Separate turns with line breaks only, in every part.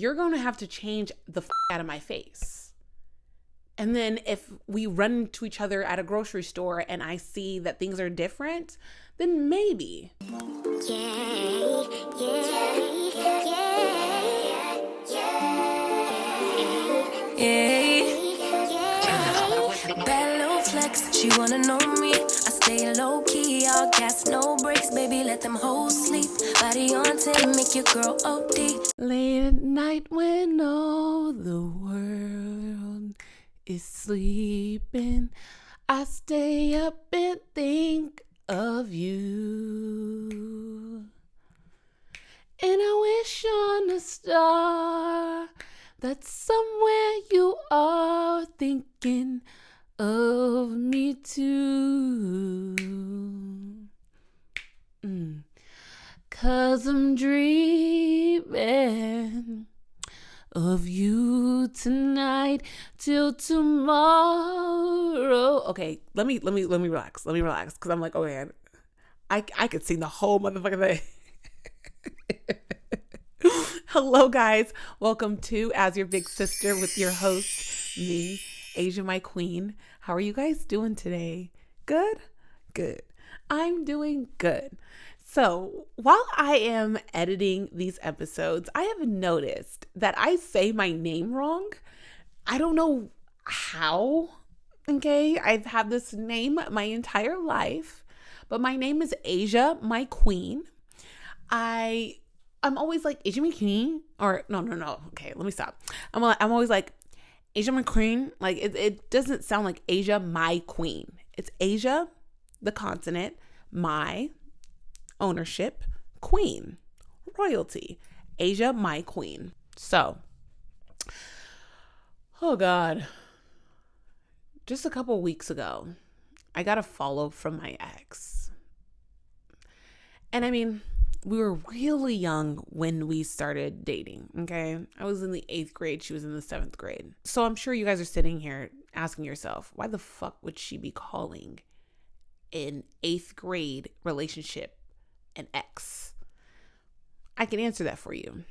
you're going to have to change the out of my face. And then if we run into each other at a grocery store and I see that things are different, then maybe.
Bad little flex, she wanna know me. I stay low key, all gas, no brakes, baby, let them hoes sleep. Body on 10, make your girl OD.
Late at night when all the world is sleeping, I stay up and think of you. And I wish on a star that somewhere you are thinking of me too. 'Cause I'm dreaming of you tonight till tomorrow. Okay, let me relax. Let me relax. 'Cause I'm like, oh man, I could sing the whole motherfucking thing. Hello guys, welcome to As Your Big Sister with your host, me, Asia, my queen. How are you guys doing today? Good? Good. I'm doing good. So while I am editing these episodes, I have noticed that I say my name wrong. I don't know how, okay? I've had this name my entire life, but my name is Asia, my queen. I'm always like, Asia, my queen, or no. Okay, let me stop. I'm always like, Asia, my queen. Like, it doesn't sound like Asia, my queen. It's Asia, the continent, my ownership, queen, royalty, Asia, my queen. So, oh God, just a couple weeks ago, I got a follow from my ex. And I mean, we were really young when we started dating, okay? I was in the 8th grade. She was in the 7th grade. So I'm sure you guys are sitting here asking yourself, why the fuck would she be calling an 8th grade relationship an ex? I can answer that for you.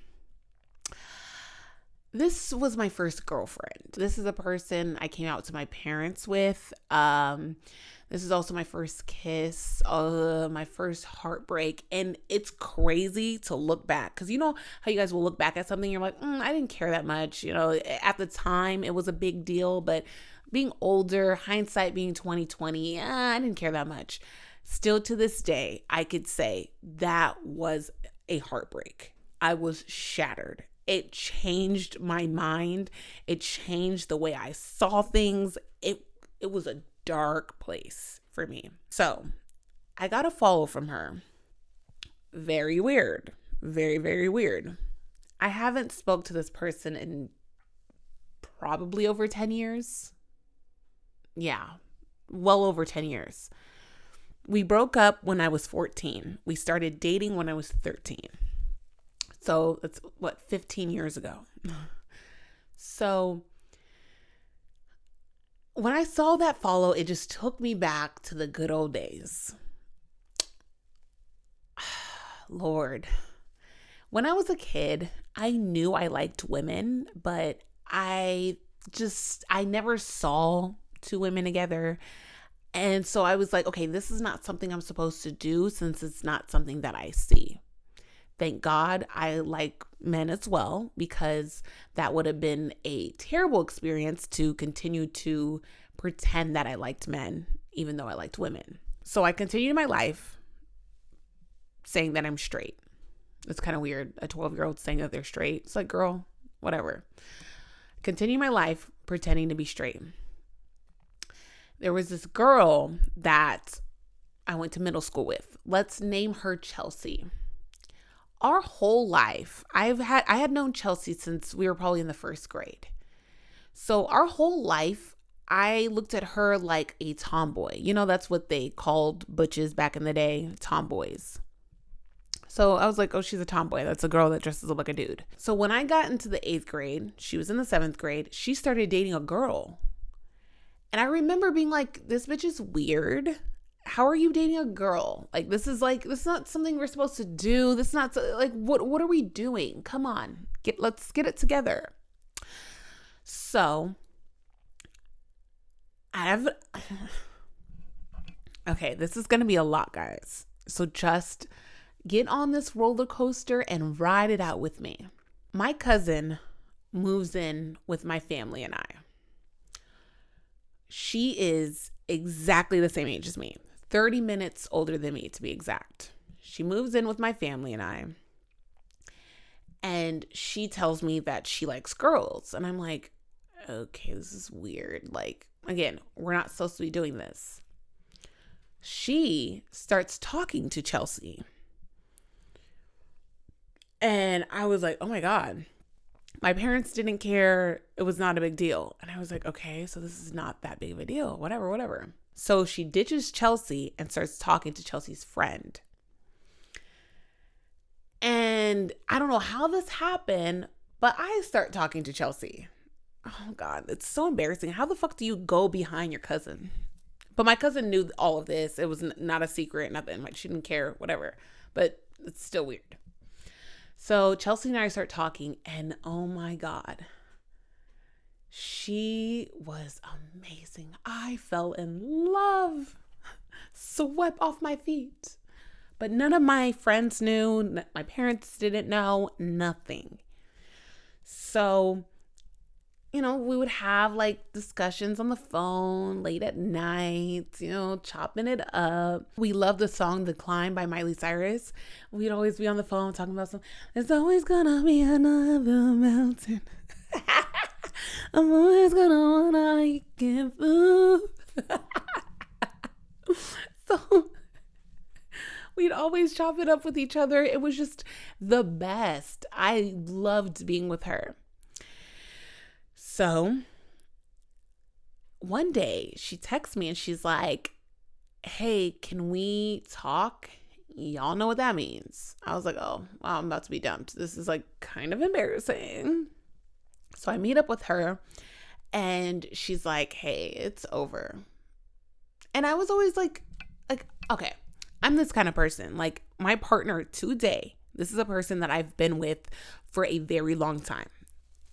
This was my first girlfriend. This is a person I came out to my parents with. This is also my first kiss, my first heartbreak. And it's crazy to look back. Because you know how you guys will look back at something, you're like, I didn't care that much. You know, at the time, it was a big deal. But being older, hindsight being 2020, I didn't care that much. Still to this day, I could say that was a heartbreak. I was shattered. It changed my mind. It changed the way I saw things. It was a dark place for me. So I got a follow from her. Very weird. Very, very weird. I haven't spoke to this person in probably over 10 years. Yeah, well over 10 years. We broke up when I was 14. We started dating when I was 13. So that's 15 years ago. So when I saw that follow, it just took me back to the good old days. Lord, when I was a kid, I knew I liked women, but I never saw two women together. And so I was like, okay, this is not something I'm supposed to do since it's not something that I see. Thank God I like men as well, because that would have been a terrible experience to continue to pretend that I liked men, even though I liked women. So I continued my life saying that I'm straight. It's kind of weird, a 12-year-old saying that they're straight. It's like, girl, whatever. Continue my life pretending to be straight. There was this girl that I went to middle school with. Let's name her Chelsea. Our whole life, I had known Chelsea since we were probably in the 1st grade. So our whole life, I looked at her like a tomboy. You know, that's what they called butches back in the day, tomboys. So I was like, oh, she's a tomboy. That's a girl that dresses up like a dude. So when I got into the 8th grade, she was in the 7th grade, she started dating a girl. And I remember being like, this bitch is weird. How are you dating a girl? Like, this is not something we're supposed to do. This is not like, what are we doing? Come on. Let's get it together. So okay, this is going to be a lot, guys. So just get on this roller coaster and ride it out with me. My cousin moves in with my family and I. She is exactly the same age as me, 30 minutes older than me to be exact. She moves in with my family and I. And she tells me that she likes girls. And I'm like, okay, this is weird. Like, again, we're not supposed to be doing this. She starts talking to Chelsea. And I was like, oh my God. My parents didn't care. It was not a big deal. And I was like, okay, so this is not that big of a deal. Whatever. So she ditches Chelsea and starts talking to Chelsea's friend. And I don't know how this happened, but I start talking to Chelsea. Oh God, it's so embarrassing. How the fuck do you go behind your cousin? But my cousin knew all of this. It was not a secret, nothing. Like, she didn't care, whatever. But it's still weird. So Chelsea and I start talking, and oh my God, she was amazing. I fell in love, swept off my feet. But none of my friends knew, my parents didn't know, nothing. So, we would have like discussions on the phone late at night, chopping it up. We loved the song The Climb by Miley Cyrus. We'd always be on the phone talking about there's always gonna be another mountain. I'm always gonna wanna get food. So we'd always chop it up with each other. It was just the best. I loved being with her. So one day she texts me and she's like, hey, can we talk? Y'all know what that means. I was like, oh, wow, I'm about to be dumped. This is like kind of embarrassing. So I meet up with her and she's like, hey, it's over. And I was always like, okay, I'm this kind of person. Like, my partner today, this is a person that I've been with for a very long time.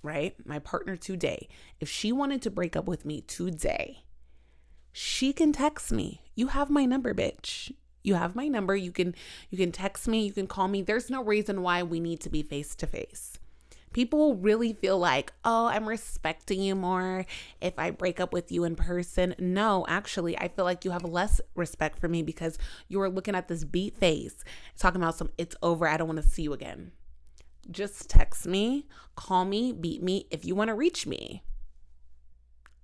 Right? My partner today, if she wanted to break up with me today, she can text me. You have my number, bitch. You have my number. You can text me. You can call me. There's no reason why we need to be face to face. People really feel like, oh, I'm respecting you more if I break up with you in person. No, actually, I feel like you have less respect for me because you're looking at this beat face, talking about it's over. I don't want to see you again. Just text me, call me, beat me if you want to reach me.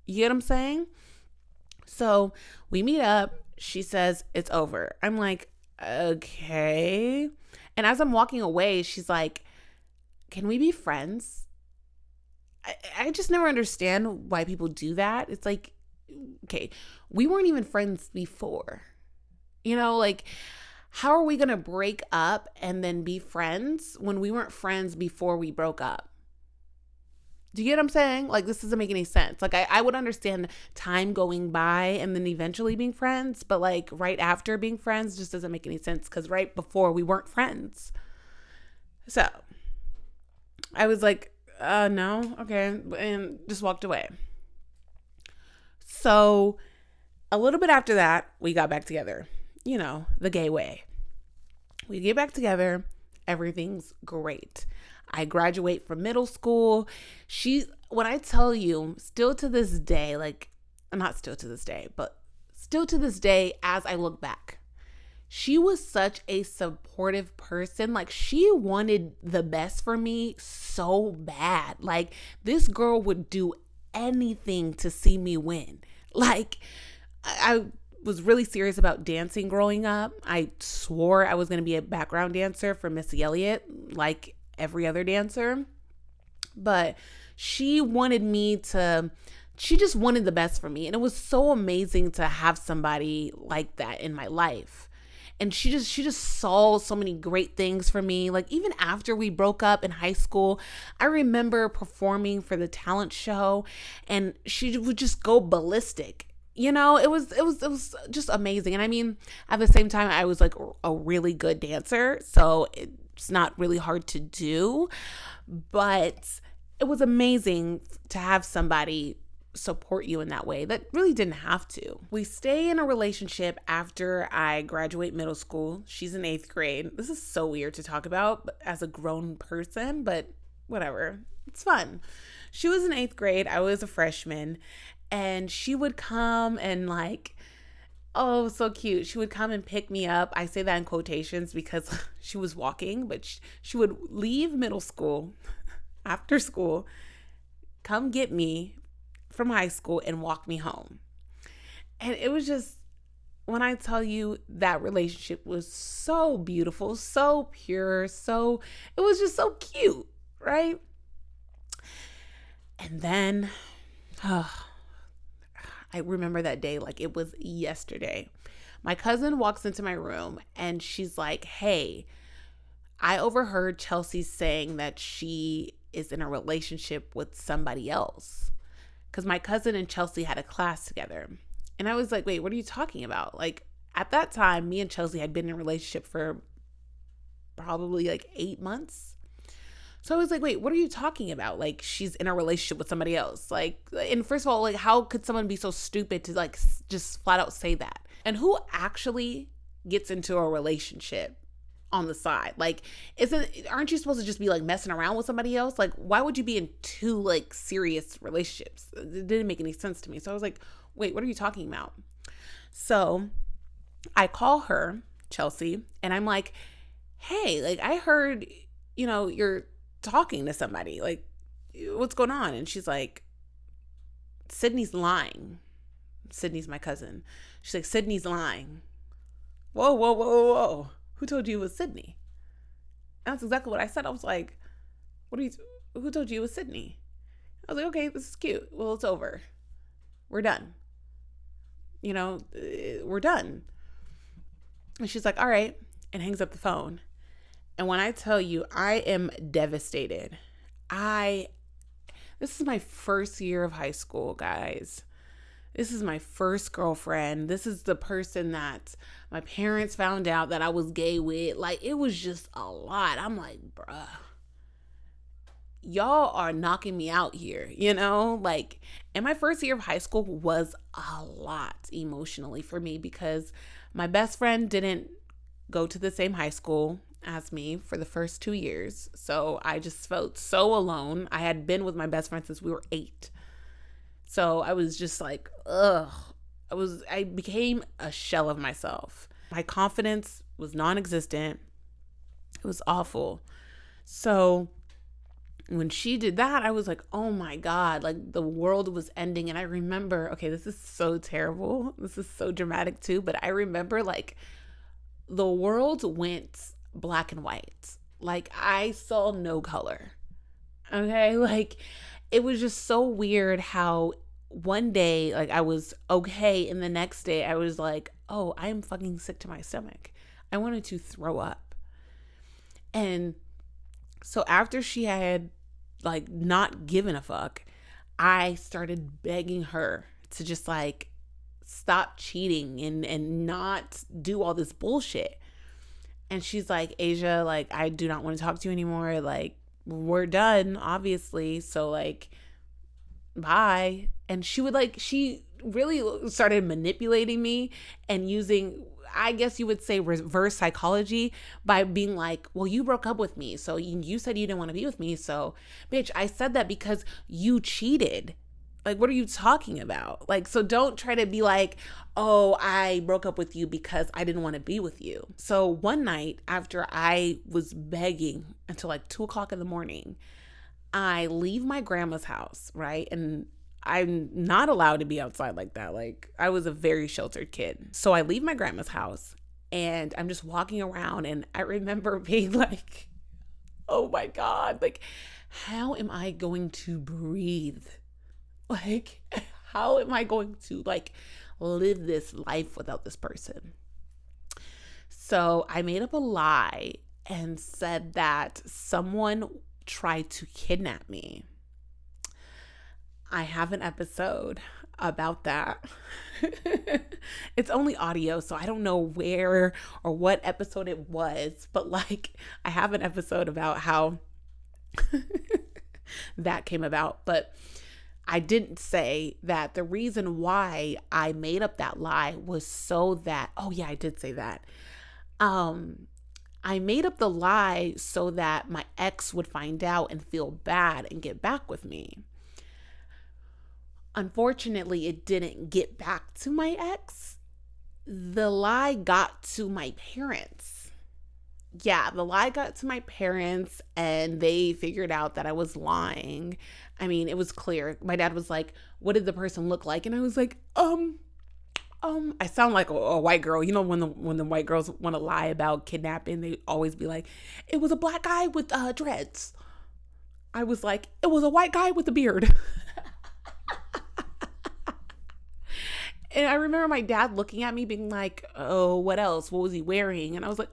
You get what I'm saying? So we meet up. She says it's over. I'm like, okay. And as I'm walking away, she's like, can we be friends? I just never understand why people do that. It's like, okay, we weren't even friends before. Like, how are we going to break up and then be friends when we weren't friends before we broke up? Do you get what I'm saying? Like, this doesn't make any sense. Like, I would understand time going by and then eventually being friends, but like right after being friends just doesn't make any sense because right before we weren't friends. So I was like, no, okay, and just walked away. So a little bit after that, we got back together. The gay way. We get back together. Everything's great. I graduate from middle school. When I tell you, still to this day, like, not still to this day, but still to this day, as I look back, she was such a supportive person. Like, she wanted the best for me so bad. Like, this girl would do anything to see me win. Like, I was really serious about dancing growing up. I swore I was going to be a background dancer for Missy Elliott, like every other dancer. But she just wanted the best for me. And it was so amazing to have somebody like that in my life. And she just saw so many great things for me. Like, even after we broke up in high school, I remember performing for the talent show and she would just go ballistic. It was just amazing. And I mean, at the same time, I was like a really good dancer. So it's not really hard to do, but it was amazing to have somebody support you in that way that really didn't have to. We stay in a relationship after I graduate middle school. She's in 8th grade. This is so weird to talk about as a grown person, but whatever. It's fun. She was in 8th grade. I was a freshman, and she would come and like, oh, so cute. She would come and pick me up. I say that in quotations because she was walking, but she would leave middle school after school, come get me from high school and walk me home. And it was just, when I tell you, that relationship was so beautiful, so pure, it was just so cute, right? And then, I remember that day like it was yesterday. My cousin walks into my room and she's like, hey, I overheard Chelsea saying that she is in a relationship with somebody else. Because my cousin and Chelsea had a class together. And I was like, wait, what are you talking about? Like, at that time, me and Chelsea had been in a relationship for probably like 8 months. So I was like, wait, what are you talking about? Like, she's in a relationship with somebody else. Like, and first of all, like, how could someone be so stupid to like just flat out say that? And who actually gets into a relationship on the side? Like, aren't you supposed to just be like messing around with somebody else? Like, why would you be in 2 like serious relationships? It didn't make any sense to me. So I was like, wait, what are you talking about? So I call her, Chelsea, and I'm like, hey, like, I heard, you're talking to somebody. Like, what's going on? And she's like, Sydney's lying. Sydney's my cousin. She's like, Sydney's lying. Whoa, whoa, whoa, whoa. Who told you it was Sydney? And that's exactly what I said. I was like, who told you it was Sydney? I was like, okay, this is cute. Well, it's over. We're done. We're done. And she's like, all right, and hangs up the phone. And when I tell you, I am devastated. This is my first year of high school, guys. This is my first girlfriend. This is the person that my parents found out that I was gay with. Like, it was just a lot. I'm like, bruh, y'all are knocking me out here, Like, and my first year of high school was a lot emotionally for me because my best friend didn't go to the same high school as me for the first 2 years. So I just felt so alone. I had been with my best friend since we were 8. So I was just like, ugh. I became a shell of myself. My confidence was non-existent. It was awful. So when she did that, I was like, oh my God, like the world was ending. And I remember, okay, this is so terrible. This is so dramatic too. But I remember like the world went black and white. Like I saw no color. Okay. Like it was just so weird how one day, like I was okay. And the next day I was like, oh, I'm fucking sick to my stomach. I wanted to throw up. And so after she had like not given a fuck, I started begging her to just like stop cheating and not do all this bullshit. And she's like, Asia, like, I do not want to talk to you anymore. Like, we're done, obviously. So like, bye. And she really started manipulating me and using, I guess you would say, reverse psychology by being like, well, you broke up with me. So you said you didn't want to be with me. So bitch, I said that because you cheated. Like, what are you talking about? Like, so don't try to be like, oh, I broke up with you because I didn't want to be with you. So one night after I was begging until like 2:00 in the morning, I leave my grandma's house, right? And I'm not allowed to be outside like that. Like, I was a very sheltered kid. So I leave my grandma's house and I'm just walking around, and I remember being like, oh my God, like, how am I going to breathe? Like, how am I going to like live this life without this person? So I made up a lie and said that someone tried to kidnap me. I have an episode about that. It's only audio, so I don't know where or what episode it was, but like I have an episode about how that came about. But I didn't say that the reason why I made up that lie was so that, oh yeah, I did say that. Um, I made up the lie so that my ex would find out and feel bad and get back with me. Unfortunately, it didn't get back to my ex. The lie got to my parents. Yeah, the lie got to my parents and they figured out that I was lying. I mean, it was clear. My dad was like, "What did the person look like?" And I was like, I sound like a white girl. You know, when the white girls want to lie about kidnapping, they always be like, "It was a black guy with dreads." I was like, "It was a white guy with a beard." And I remember my dad looking at me being like, "Oh, what else? What was he wearing?" And I was like,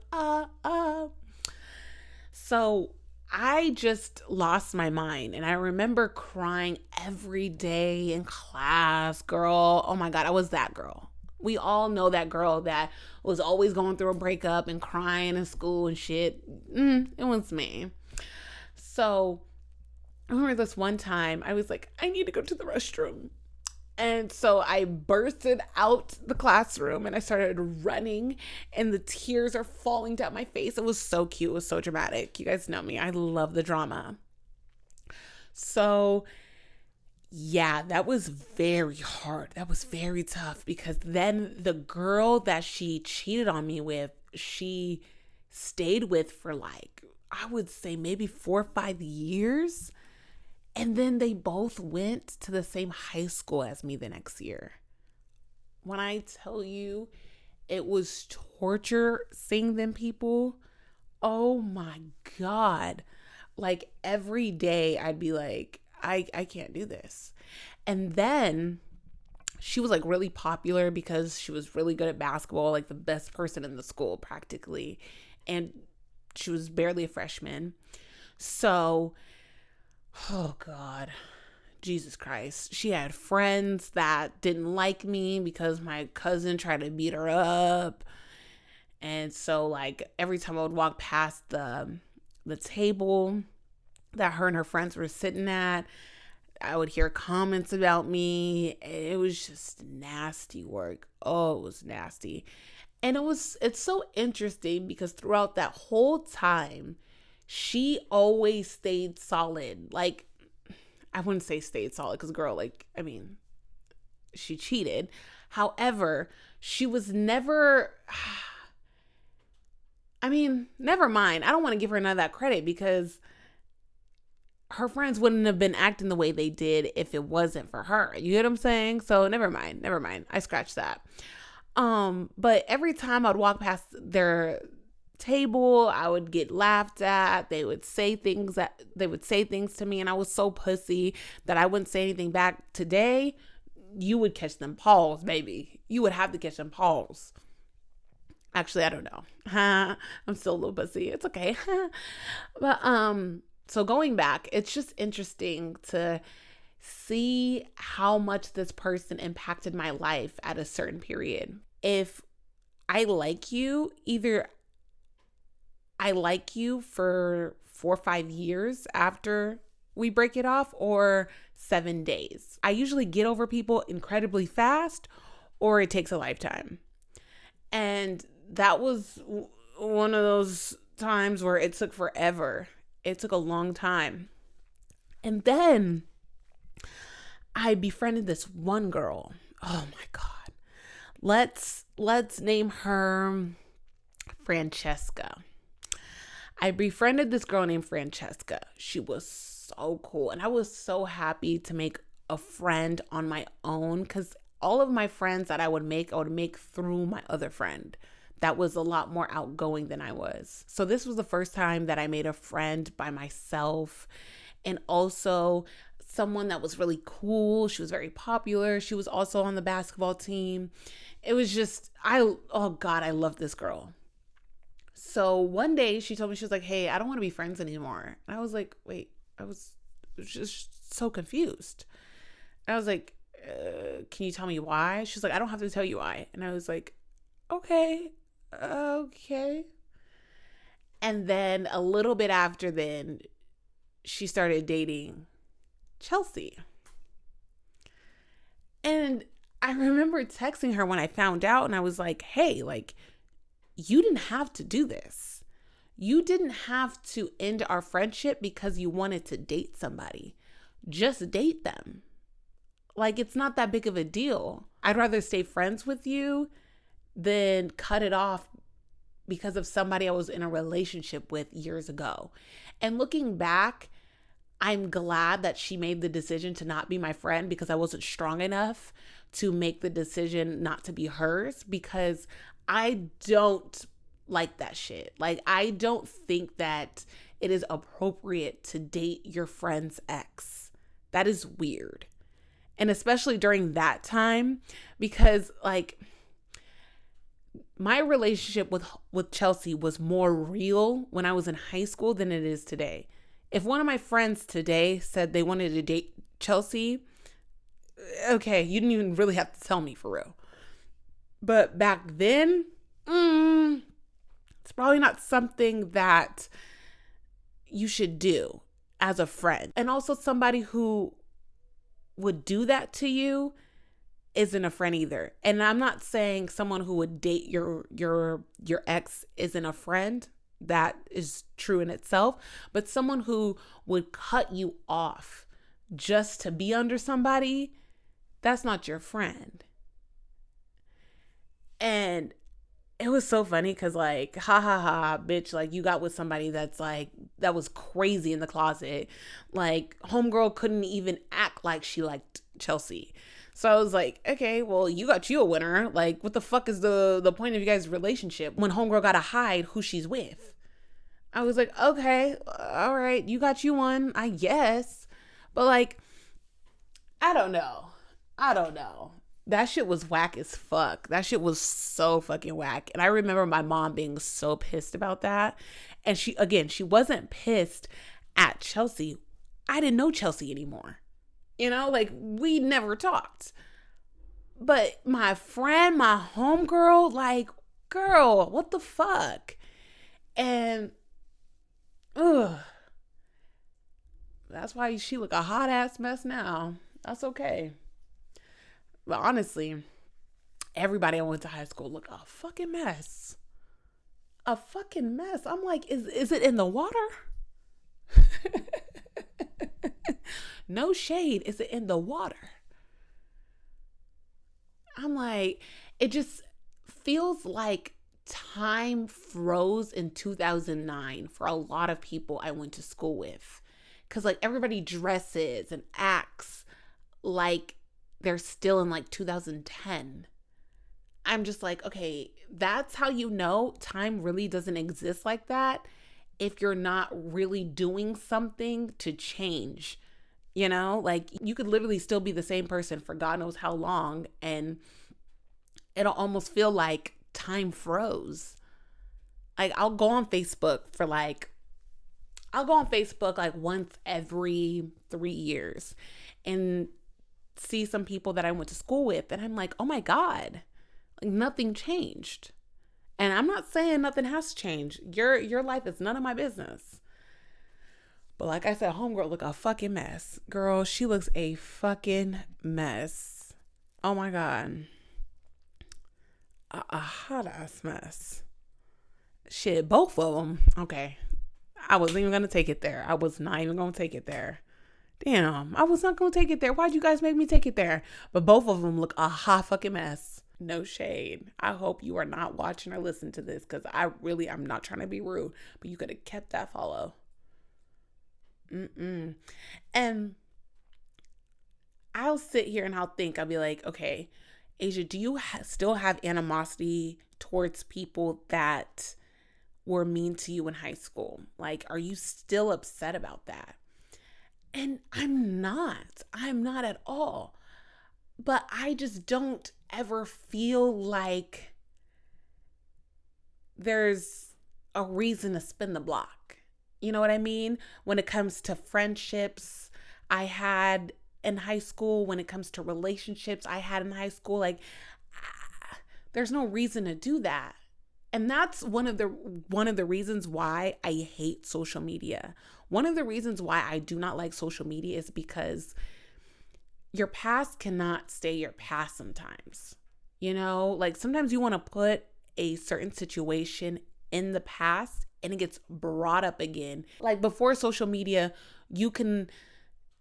So I just lost my mind. And I remember crying every day in class, girl. Oh my God, I was that girl. We all know that girl that was always going through a breakup and crying in school and shit. It was me. So I remember this one time I was like, I need to go to the restroom. And so I bursted out the classroom and I started running and the tears are falling down my face. It was so cute. It was so dramatic. You guys know me. I love the drama. So yeah, that was very hard. That was very tough because then the girl that she cheated on me with, she stayed with for like, I would say maybe 4 or 5 years. And then they both went to the same high school as me the next year. When I tell you it was torture seeing them people, oh my God. Like every day I'd be like, I can't do this. And then she was like really popular because she was really good at basketball, like the best person in the school practically. And she was barely a freshman. So oh God, Jesus Christ. She had friends that didn't like me because my cousin tried to beat her up. And so like every time I would walk past the table that her and her friends were sitting at, I would hear comments about me. It was just nasty work. Oh, it was nasty. And it's so interesting because throughout that whole time, she always stayed solid. Like, I wouldn't say stayed solid because, girl, like, I mean, she cheated. However, she was never, I mean, never mind. I don't want to give her none of that credit because her friends wouldn't have been acting the way they did if it wasn't for her. You get what I'm saying? So never mind. I scratched that. But every time I'd walk past their table, I would get laughed at. They would say things to me, and I was so pussy that I wouldn't say anything back. Today, you would catch them paws, baby. You would have to catch them paws. Actually, I don't know. I'm still a little pussy. It's okay. But so going back, it's just interesting to see how much this person impacted my life at a certain period. If I like you, either I like you for 4 or 5 years after we break it off, or 7 days. I usually get over people incredibly fast, or it takes a lifetime. And that was one of those times where it took forever. It took a long time. And then I befriended this one girl. Oh my God. Let's name her Francesca. I befriended this girl named Francesca. She was so cool. And I was so happy to make a friend on my own because all of my friends that I would make through my other friend that was a lot more outgoing than I was. So this was the first time that I made a friend by myself, and also someone that was really cool. She was very popular. She was also on the basketball team. It was just, oh God, I love this girl. So one day she told me, she was like, "Hey, I don't want to be friends anymore." And I was like, wait, I was just so confused. And I was like, can you tell me why? She's like, I don't have to tell you why. And I was like, okay, okay. And then a little bit after then, she started dating Chelsea. And I remember texting her when I found out, and I was like, hey, like, you didn't have to do this. You didn't have to end our friendship because you wanted to date somebody. Just date them. Like, it's not that big of a deal. I'd rather stay friends with you than cut it off because of somebody I was in a relationship with years ago. And looking back, I'm glad that she made the decision to not be my friend because I wasn't strong enough to make the decision not to be hers, because I don't like that shit. Like, I don't think that it is appropriate to date your friend's ex. That is weird. And especially during that time, because like my relationship with Chelsea was more real when I was in high school than it is today. If one of my friends today said they wanted to date Chelsea, okay, you didn't even really have to tell me for real. But back then, it's probably not something that you should do as a friend. And also, somebody who would do that to you isn't a friend either. And I'm not saying someone who would date your ex isn't a friend. That is true in itself. But someone who would cut you off just to be under somebody, that's not your friend. And it was so funny because, like, ha ha ha, bitch, like, you got with somebody that's like, that was crazy in the closet. Like, homegirl couldn't even act like she liked Chelsea. So I was like, okay, well, you got you a winner. Like, what the fuck is the point of you guys' relationship when homegirl gotta hide who she's with? I was like, okay, all right, you got you one, I guess. But like, I don't know. That shit was whack as fuck. That shit was so fucking whack. And I remember my mom being so pissed about that. And she wasn't pissed at Chelsea. I didn't know Chelsea anymore. You know, like, we never talked. But my friend, my homegirl, like, girl, what the fuck? And, that's why she look a hot ass mess now. That's okay. But honestly, everybody I went to high school look a fucking mess. A fucking mess. I'm like, is it in the water? No shade. Is it in the water? I'm like, it just feels like time froze in 2009 for a lot of people I went to school with. Because, like, everybody dresses and acts like they're still in, like, 2010. I'm just like, okay, that's how you know time really doesn't exist like that, if you're not really doing something to change. You know, like, you could literally still be the same person for God knows how long, and it'll almost feel like time froze. Like, I'll go on Facebook like once every 3 years and see some people that I went to school with, and I'm like, oh my God, like, nothing changed. And I'm not saying nothing has changed. Your life is none of my business. But like I said, homegirl look a fucking mess. Girl, she looks a fucking mess. Oh my God. A hot ass mess. Shit, both of them. Okay. I wasn't even going to take it there. I was not even going to take it there. Damn, I was not going to take it there. Why'd you guys make me take it there? But both of them look a hot fucking mess. No shade. I hope you are not watching or listening to this, because I'm not trying to be rude, but you could have kept that follow. And I'll sit here and I'll be like, okay, Asia, do you still have animosity towards people that were mean to you in high school? Like, are you still upset about that? And I'm not at all. But I just don't ever feel like there's a reason to spin the block. You know what I mean? When it comes to friendships, I had in high school, when it comes to relationships I had in high school, like there's no reason to do that. And that's one of the reasons why I hate social media. One of the reasons why I do not like social media is because your past cannot stay your past sometimes. You know, like sometimes you want to put a certain situation in the past and it gets brought up again. Like before social media, you can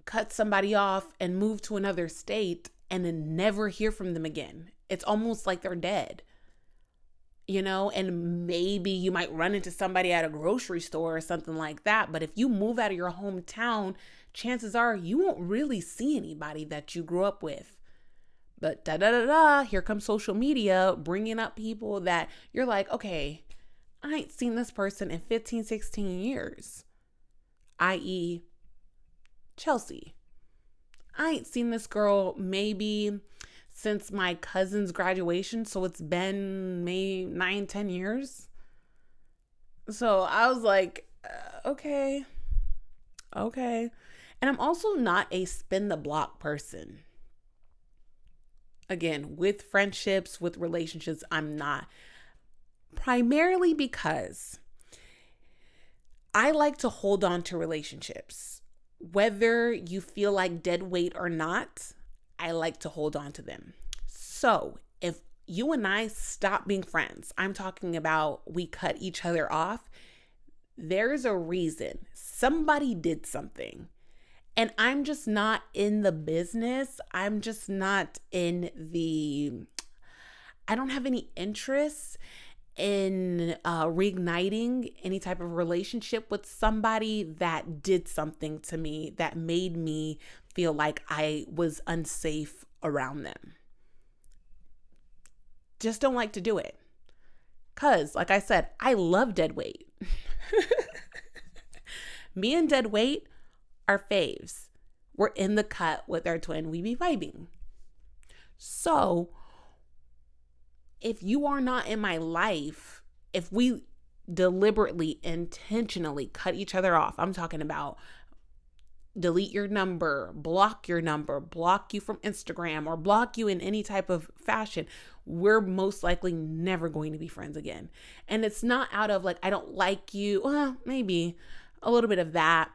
cut somebody off and move to another state and then never hear from them again. It's almost like they're dead. You know, and maybe you might run into somebody at a grocery store or something like that. But if you move out of your hometown, chances are you won't really see anybody that you grew up with. But here comes social media bringing up people that you're like, okay, I ain't seen this person in 15, 16 years, i.e. Chelsea. I ain't seen this girl maybe since my cousin's graduation. So it's been maybe 9, 10 years. So I was like, okay. And I'm also not a spin the block person. Again, with friendships, with relationships, I'm not. Primarily because I like to hold on to relationships. Whether you feel like dead weight or not, I like to hold on to them. So if you and I stop being friends, I'm talking about we cut each other off, there's a reason. Somebody did something. And I'm just not in the business. I'm just not I don't have any interest in reigniting any type of relationship with somebody that did something to me that made me feel like I was unsafe around them. Just don't like to do it. Because, like I said, I love dead weight. Me and dead weight are faves. We're in the cut with our twin. We be vibing. So, if you are not in my life, if we deliberately, intentionally cut each other off, I'm talking about delete your number, block you from Instagram, or block you in any type of fashion, we're most likely never going to be friends again. And it's not out of like, I don't like you. Well, maybe a little bit of that.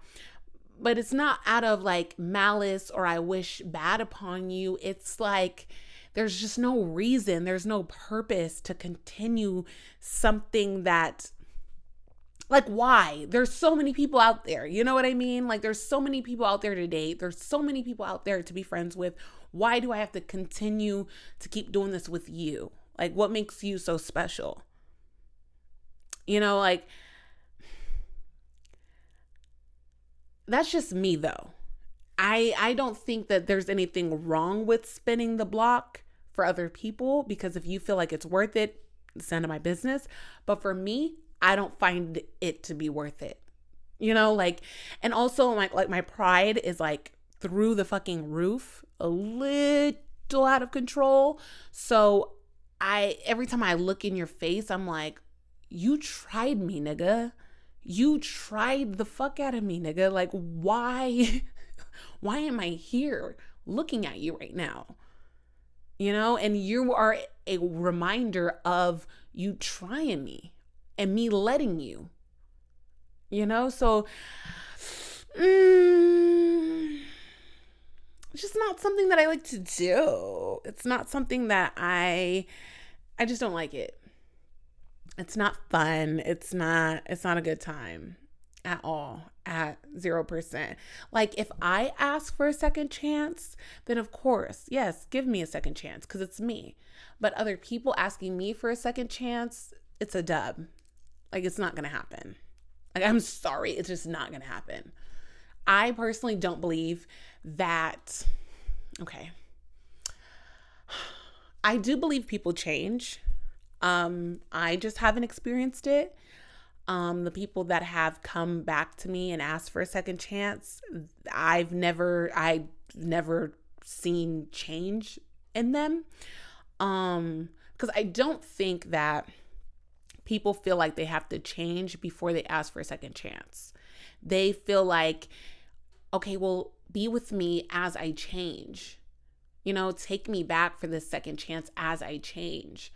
But it's not out of like malice or I wish bad upon you. It's like, there's just no reason, there's no purpose to continue something that, like, why? There's so many people out there, you know what I mean? Like, there's so many people out there to date. There's so many people out there to be friends with. Why do I have to continue to keep doing this with you? Like, what makes you so special? You know, like, that's just me though. I don't think that there's anything wrong with spinning the block for other people, because if you feel like it's worth it, it's none of my business. But for me, I don't find it to be worth it. You know, like, and also my pride is like through the fucking roof, a little out of control. So every time I look in your face, I'm like, you tried me, nigga. You tried the fuck out of me, nigga. Like, why am I here looking at you right now? You know, and you are a reminder of you trying me and me letting you, you know? So, it's just not something that I like to do. It's not something that I just don't like it. It's not fun. It's not a good time at all, at 0%. Like, if I ask for a second chance, then of course, yes, give me a second chance because it's me. But other people asking me for a second chance, it's a dub. Like, it's not going to happen. Like, I'm sorry. It's just not going to happen. I personally don't believe that. Okay. I do believe people change. I just haven't experienced it. The people that have come back to me and asked for a second chance, I've never seen change in them. Because I don't think that people feel like they have to change before they ask for a second chance. They feel like, okay, well, be with me as I change. Take me back for this second chance as I change.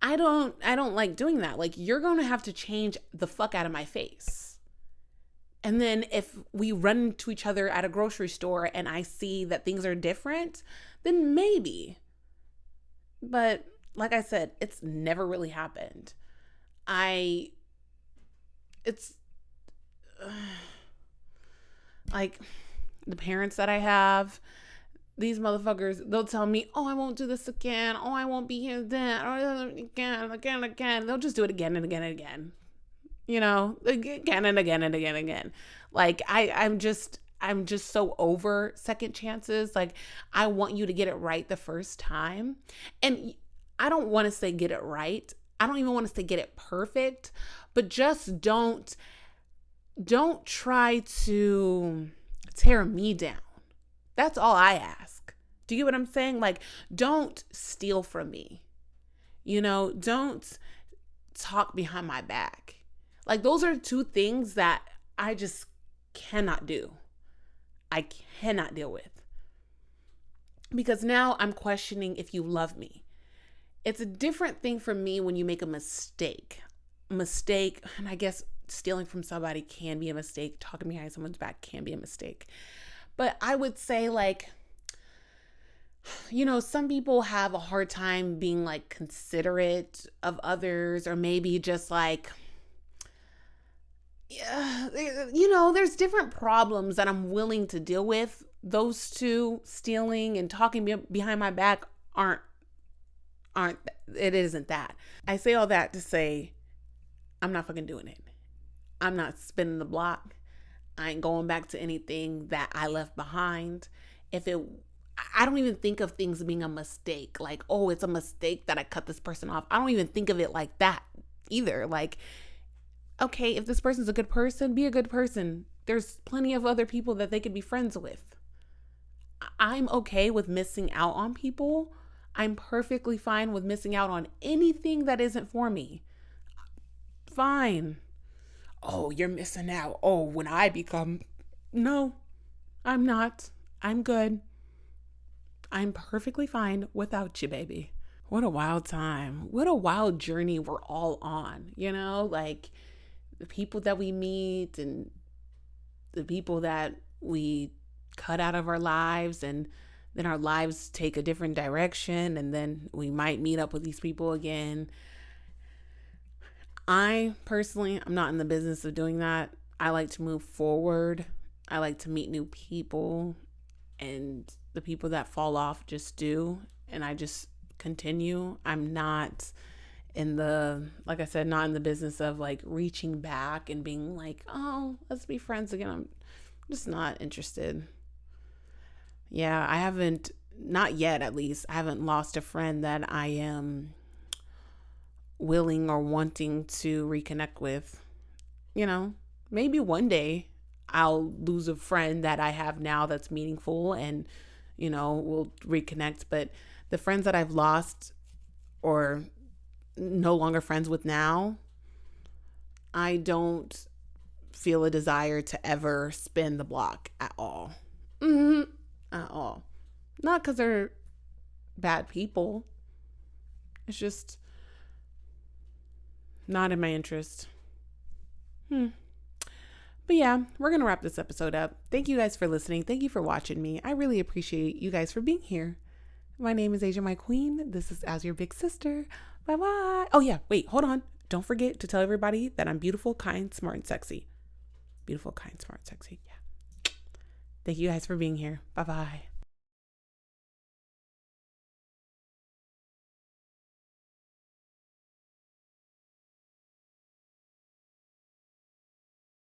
I don't like doing that. Like, you're going to have to change the fuck out of my face. And then if we run into each other at a grocery store and I see that things are different, then maybe. But like I said, it's never really happened. It's like the parents that I have, these motherfuckers, they'll tell me, oh, I won't do this again. Oh, I won't be here then. Oh, again. They'll just do it again and again and again. Again and again and again and again. Like, I'm just so over second chances. Like, I want you to get it right the first time. And I don't want to say get it right. I don't even want to say get it perfect, but just don't try to tear me down. That's all I ask. Do you get what I'm saying? Like, don't steal from me. Don't talk behind my back. Like, those are two things that I just cannot do. I cannot deal with. Because now I'm questioning if you love me. It's a different thing for me when you make a mistake. And I guess stealing from somebody can be a mistake. Talking behind someone's back can be a mistake. But I would say, like, some people have a hard time being, like, considerate of others, or maybe just like, there's different problems that I'm willing to deal with. Those two, stealing and talking behind my back, it isn't that. I say all that to say, I'm not fucking doing it. I'm not spinning the block. I ain't going back to anything that I left behind. I don't even think of things being a mistake. Like, oh, it's a mistake that I cut this person off. I don't even think of it like that either. Like, okay, if this person's a good person, be a good person. There's plenty of other people that they could be friends with. I'm okay with missing out on people. I'm perfectly fine with missing out on anything that isn't for me. Fine. Oh, you're missing out. Oh, when I become... No, I'm not. I'm good. I'm perfectly fine without you, baby. What a wild time. What a wild journey we're all on, Like, the people that we meet and the people that we cut out of our lives, and then our lives take a different direction, and then we might meet up with these people again. I personally, I'm not in the business of doing that. I like to move forward. I like to meet new people, and the people that fall off just do, and I just continue. I'm not like I said, not in the business of, like, reaching back and being like, oh, let's be friends again. I'm just not interested. Yeah, I haven't, not yet at least, I haven't lost a friend that I am willing or wanting to reconnect with. Maybe one day I'll lose a friend that I have now that's meaningful, and we'll reconnect. But the friends that I've lost or no longer friends with now, I don't feel a desire to ever spin the block at all. At all. Not because they're bad people. It's just not in my interest. But yeah, we're going to wrap this episode up. Thank you guys for listening. Thank you for watching me. I really appreciate you guys for being here. My name is Asia, my queen. This is As Your Big Sister. Bye-bye. Oh yeah, wait, hold on. Don't forget to tell everybody that I'm beautiful, kind, smart, and sexy. Beautiful, kind, smart, sexy. Yeah. Thank you guys for being here. Bye-bye.